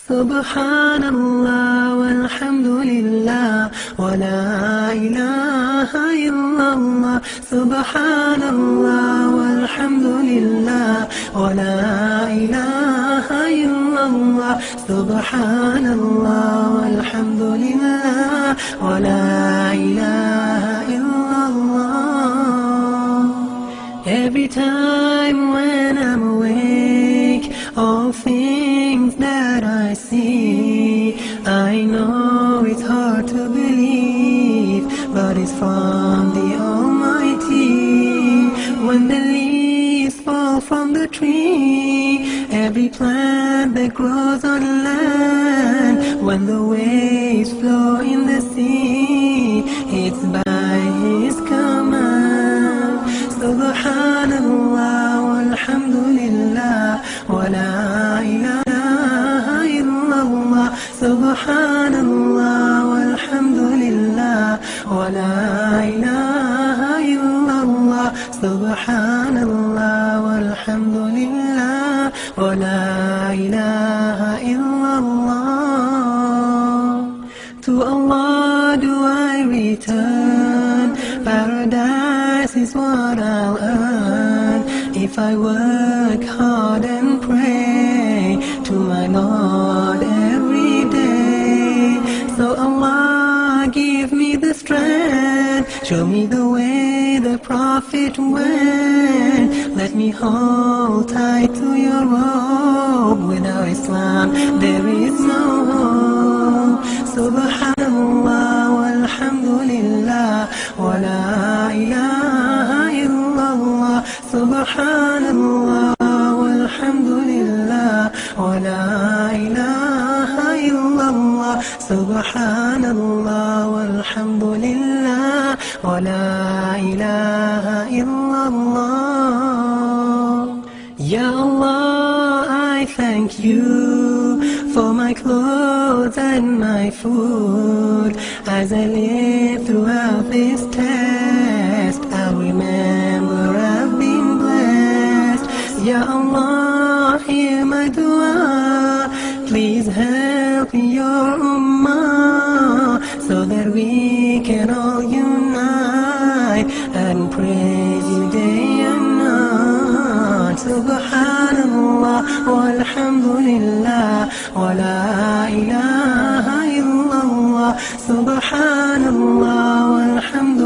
Subhanallah walhamdulillah wa la ilaha illallah. Subhanallah walhamdulillah wa la ilaha illallah. Subhanallah walhamdulillah wa la ilaha illallah. Every time when I'm awake, all things that I see, I know it's hard to believe, but it's from the Almighty. When the leaves fall from the tree, every plant that grows on land, when the waves flow in the sea, it's by His command. Subhanallah walhamdulillah wa la ilaha illallah. Subhanallah walhamdulillah wa la ilaha illallah. Subhanallah walhamdulillah wa la ilaha illallah. To Allah do I return, paradise is what I'll earn if I work hard and pray to my Lord every day. So Allah give me the strength, show me the way the Prophet went. Let me hold tight to your robe. Without Islam there is no hope. Subhanallah walhamdulillah wa la ilaha illallah. Subhanallah walhamdulillah wa la ilaha illallah. Subhanallah walhamdulillah wa la ilaha illallah. Ya Allah, I thank you for my clothes and my food. As I live throughout this test, I'll remember I've been blessed. Ya Allah, hear my dua. Please help your ummah so that we can all unite and praise you day and night. Subhanallah walhamdulillah wa la ilaha illallah. Subhanallah walhamdulillah